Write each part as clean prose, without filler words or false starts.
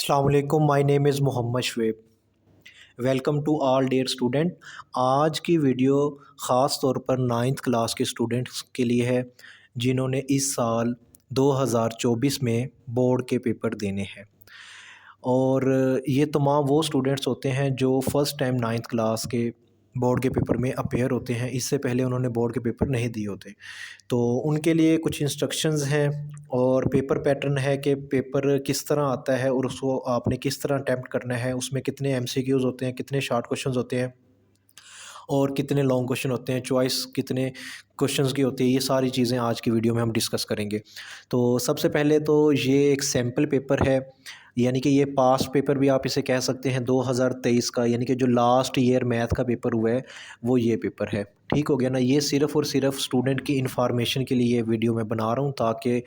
अस्सलाम वालेकुम, my name is Mohammad Shoaib. Welcome to all dear student. आज की वीडियो ख़ास तौर पर नाइन्थ क्लास के स्टूडेंट्स के लिए है जिन्होंने इस साल 2024 में बोर्ड के पेपर देने हैं। और ये तमाम वो स्टूडेंट्स होते हैं जो फ़र्स्ट टाइम नाइन्थ क्लास के बोर्ड के पेपर में अपेयर होते हैं। इससे पहले उन्होंने बोर्ड के पेपर नहीं दिए होते। तो उनके लिए कुछ इंस्ट्रक्शंस हैं और पेपर पैटर्न है कि पेपर किस तरह आता है और उसको आपने किस तरह अटेम्प्ट करना है, उसमें कितने एमसीक्यूज़ होते हैं, कितने शॉर्ट क्वेश्चंस होते हैं और कितने लॉन्ग क्वेश्चन होते हैं, चॉइस कितने क्वेश्चंस की होती है। ये सारी चीज़ें आज की वीडियो में हम डिस्कस करेंगे। तो सबसे पहले तो ये एक सैम्पल पेपर है, यानी कि ये पास्ट पेपर भी आप इसे कह सकते हैं 2023 का, यानी कि जो लास्ट ईयर मैथ का पेपर हुआ है वो ये पेपर है। ठीक हो गया ना। ये सिर्फ़ और सिर्फ स्टूडेंट की इन्फॉर्मेशन के लिए ये वीडियो मैं बना रहा हूँ ताकि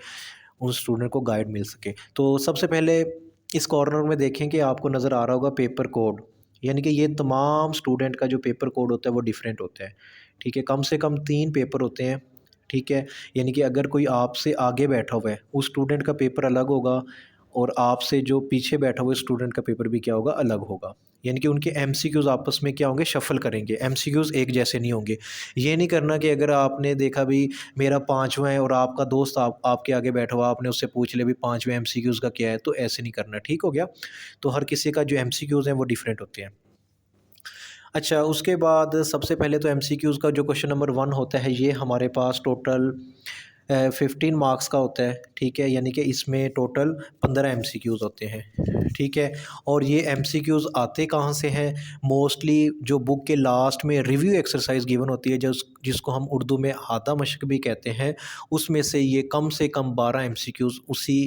उस स्टूडेंट को गाइड मिल सके। तो सबसे पहले इस कॉर्नर में देखें कि आपको नज़र आ रहा होगा पेपर कोड, यानी कि ये तमाम स्टूडेंट का जो पेपर कोड होता है वो डिफरेंट होता है। ठीक है, कम से कम 3 पेपर होते हैं। ठीक है, यानी कि अगर कोई आपसे आगे बैठा हुआ है उस स्टूडेंट का पेपर अलग होगा और आपसे जो पीछे बैठा हुआ स्टूडेंट का पेपर भी क्या होगा, अलग होगा। यानी कि उनके एमसीक्यूज़ आपस में क्या होंगे, शफ़ल करेंगे। एमसीक्यूज़ एक जैसे नहीं होंगे। ये नहीं करना कि अगर आपने देखा भी मेरा 5वां है और आपका दोस्त आपके आगे बैठा हुआ, आपने उससे पूछ लिया भी 5वें एमसीक्यूज़ का क्या है, तो ऐसे नहीं करना। ठीक हो गया। तो हर किसी का जो एमसीक्यूज़ हैं वो डिफरेंट होते हैं। अच्छा, उसके बाद सबसे पहले तो एमसीक्यूज़ का जो क्वेश्चन नंबर 1 होता है ये हमारे पास टोटल 15 मार्क्स का होता है। ठीक है, यानी कि इसमें टोटल 15 एमसीक्यूज़ होते हैं। ठीक है, और ये एमसीक्यूज़ आते कहाँ से हैं? मोस्टली जो बुक के लास्ट में रिव्यू एक्सरसाइज गिवन होती है, जिसको हम उर्दू में आधा मशक भी कहते हैं, उसमें से ये कम से कम 12 एमसीक्यूज़ उसी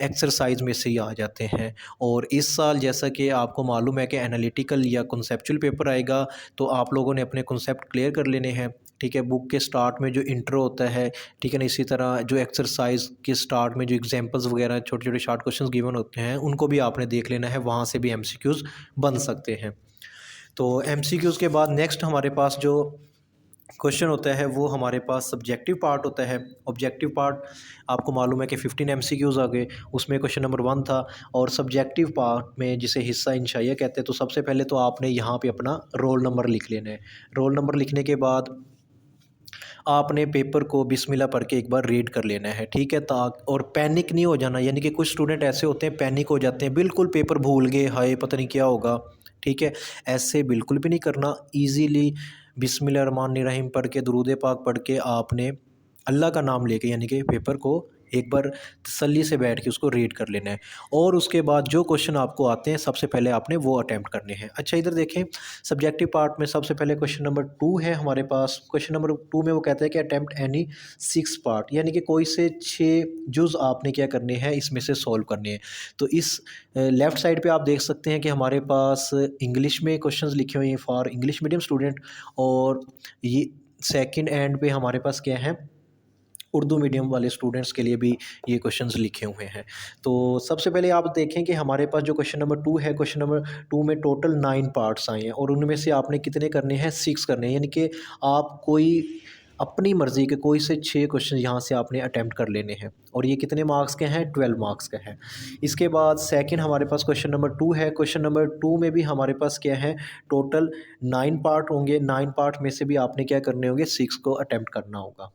एक्सरसाइज में से ही आ जाते हैं। और इस साल जैसा कि आपको मालूम है कि एनालिटिकल या कॉन्सेप्चुअल पेपर आएगा, तो आप लोगों ने अपने कॉन्सेप्ट क्लियर कर लेने हैं। ठीक है, बुक के स्टार्ट में जो इंट्रो होता है, ठीक है ना, इसी तरह जो एक्सरसाइज के स्टार्ट में जो एग्जांपल्स वगैरह छोटे छोटे शॉर्ट क्वेश्चंस गिवन होते हैं उनको भी आपने देख लेना है, वहाँ से भी एमसीक्यूज़ बन सकते हैं। तो एमसीक्यूज़ के बाद नेक्स्ट हमारे पास जो क्वेश्चन होता है वो हमारे पास सब्जेक्टिव पार्ट होता है। ऑब्जेक्टिव पार्ट आपको मालूम है कि 15 एमसीक्यूज़ आ गए, उसमें क्वेश्चन नंबर 1 था। और सब्जेक्टिव पार्ट में जिसे हिस्सा इंशाइया कहते हैं, तो सबसे पहले तो आपने यहाँ पे अपना रोल नंबर लिख लेना है। रोल नंबर लिखने के बाद आपने पेपर को बिस्मिल्लाह पढ़ के एक बार रीड कर लेना है। ठीक है, और पैनिक नहीं हो जाना, यानी कि कुछ स्टूडेंट ऐसे होते हैं पैनिक हो जाते हैं, बिल्कुल पेपर भूल गए, हाय पता नहीं क्या होगा। ठीक है, ऐसे बिल्कुल भी नहीं करना। ईज़िली बिस्मिल्लाहिर्रहमानिर्रहीम पढ़ के, दुरूद पाक पढ़ के आपने अल्लाह का नाम लेके यानी कि पेपर को एक बार तसल्ली से बैठ के उसको रीड कर लेना है। और उसके बाद जो क्वेश्चन आपको आते हैं सबसे पहले आपने वो अटैम्प्ट करने हैं। अच्छा, इधर देखें, सब्जेक्टिव पार्ट में सबसे पहले क्वेश्चन नंबर 2 है हमारे पास। क्वेश्चन नंबर 2 में वो कहता है कि अटैम्प्ट एनी 6 पार्ट, यानी कि कोई से 6 जुज़ आपने क्या करने हैं, इसमें से सॉल्व करने हैं। तो इस लेफ़्ट साइड पे आप देख सकते हैं कि हमारे पास इंग्लिश में क्वेश्चंस लिखे हुए हैं फॉर इंग्लिश मीडियम स्टूडेंट, और ये सेकंड एंड पे हमारे पास क्या है, उर्दू मीडियम वाले स्टूडेंट्स के लिए भी ये क्वेश्चंस लिखे हुए हैं। तो सबसे पहले आप देखें कि हमारे पास जो क्वेश्चन नंबर 2 है, क्वेश्चन नंबर 2 में टोटल 9 पार्ट्स आए हैं और उनमें से आपने कितने करने हैं, 6 करने हैं। यानी कि आप कोई अपनी मर्ज़ी के कोई से 6 क्वेश्चन यहाँ से आपने अटेम्प्ट कर लेने हैं, और ये कितने मार्क्स के हैं, 12 मार्क्स का है। इसके बाद सेकंड हमारे पास क्वेश्चन नंबर 2 है। क्वेश्चन नंबर 2 में भी हमारे पास क्या है, टोटल 9 पार्ट होंगे। 9 पार्ट में से भी आपने क्या करने होंगे, 6 को अटेम्प्ट करना होगा।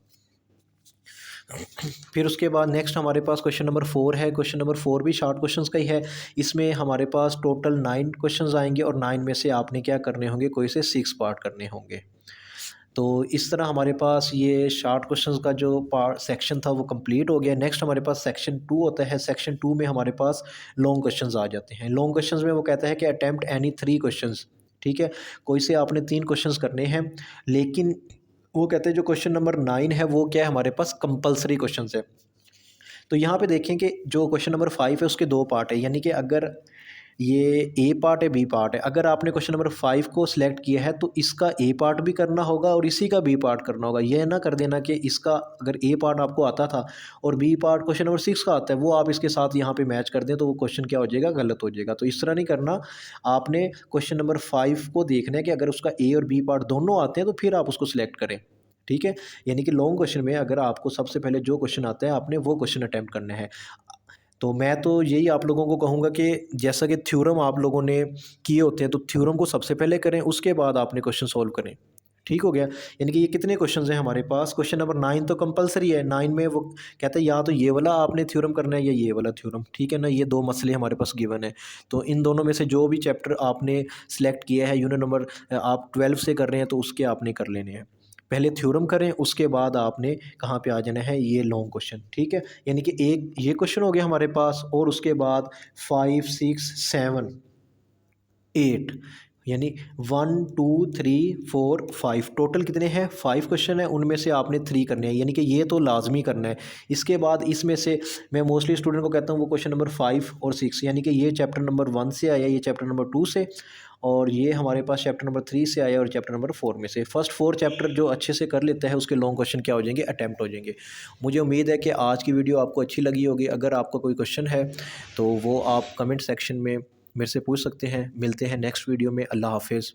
फिर उसके बाद नेक्स्ट हमारे पास क्वेश्चन नंबर 4 है। क्वेश्चन नंबर 4 भी शॉर्ट क्वेश्चंस का ही है। इसमें हमारे पास टोटल 9 क्वेश्चंस आएंगे और 9 में से आपने क्या करने होंगे, कोई से 6 पार्ट करने होंगे। तो इस तरह हमारे पास ये शॉर्ट क्वेश्चंस का जो पार्ट सेक्शन था वो कंप्लीट हो गया। नेक्स्ट हमारे पास सेक्शन 2 होता है। सेक्शन 2 में हमारे पास लॉन्ग क्वेश्चंस आ जाते हैं। लॉन्ग क्वेश्चंस में वो कहता है कि अटेम्प्ट एनी 3 क्वेश्चंस। ठीक है, कोई से आपने 3 क्वेश्चंस करने हैं, लेकिन वो कहते हैं जो क्वेश्चन नंबर 9 है वो क्या है, हमारे पास कंपलसरी क्वेश्चंस है। तो यहाँ पे देखें कि जो क्वेश्चन नंबर 5 है उसके 2 पार्ट है, यानी कि अगर ये ए पार्ट है, बी पार्ट है। अगर आपने क्वेश्चन नंबर 5 को सिलेक्ट किया है तो इसका ए पार्ट भी करना होगा और इसी का बी पार्ट करना होगा। ये ना कर देना कि इसका अगर ए पार्ट आपको आता था और बी पार्ट क्वेश्चन नंबर 6 का आता है, वो आप इसके साथ यहाँ पे मैच कर दें तो वो क्वेश्चन क्या हो जाएगा, गलत हो जाएगा। तो इस तरह नहीं करना। आपने क्वेश्चन नंबर 5 को देखना है कि अगर उसका ए और बी पार्ट दोनों आते हैं तो फिर आप उसको सिलेक्ट करें। ठीक है, यानी कि लॉन्ग क्वेश्चन में अगर आपको सबसे पहले जो क्वेश्चन आता है आपने वो क्वेश्चन अटैम्प्ट करना है। तो मैं तो यही आप लोगों को कहूँगा कि जैसा कि थ्योरम आप लोगों ने किए होते हैं, तो थ्योरम को सबसे पहले करें, उसके बाद आपने क्वेश्चन सॉल्व करें। ठीक हो गया? यानी कि ये कितने क्वेश्चंस हैं हमारे पास? क्वेश्चन नंबर 9 तो कंपलसरी है। 9 में वो कहता है या तो ये वाला आपने थ्योरम करना है या ये वाला थ्योरम, ठीक है ना? ये 2 मसले हमारे पास गिवन है। तो इन दोनों में से जो भी चैप्टर आपने सेलेक्ट किया है, यूनिट नंबर आप 12 से कर रहे हैं, तो उसके आपने कर लेने हैं। पहले थ्योरम करें, उसके बाद आपने कहाँ पे आ जाना है, ये लॉन्ग क्वेश्चन, ठीक है? यानी कि एक ये क्वेश्चन हो गया हमारे पास, और उसके बाद 5, 6, 7, 8, यानी 1, 2, 3, 4, 5, टोटल कितने हैं? 5 क्वेश्चन है, उनमें से आपने 3 करने हैं, यानी कि ये तो लाजमी करना है। इसके बाद इसमें से मैं मोस्टली स्टूडेंट को कहता हूँ वो क्वेश्चन नंबर 5 और 6, यानी कि ये चैप्टर नंबर 1 से आया, ये चैप्टर नंबर 2 से, और ये हमारे पास चैप्टर नंबर 3 से आया, और चैप्टर नंबर 4 में से। फर्स्ट 4 चैप्टर जो अच्छे से कर लेता है, उसके लॉन्ग क्वेश्चन क्या हो जाएंगे? अटैम्प्ट हो जाएंगे। मुझे उम्मीद है कि आज की वीडियो आपको अच्छी लगी होगी। अगर आपका कोई क्वेश्चन है तो वो आप कमेंट सेक्शन में मेरे से पूछ सकते हैं। मिलते हैं नेक्स्ट वीडियो में। अल्लाह हाफ़िज़।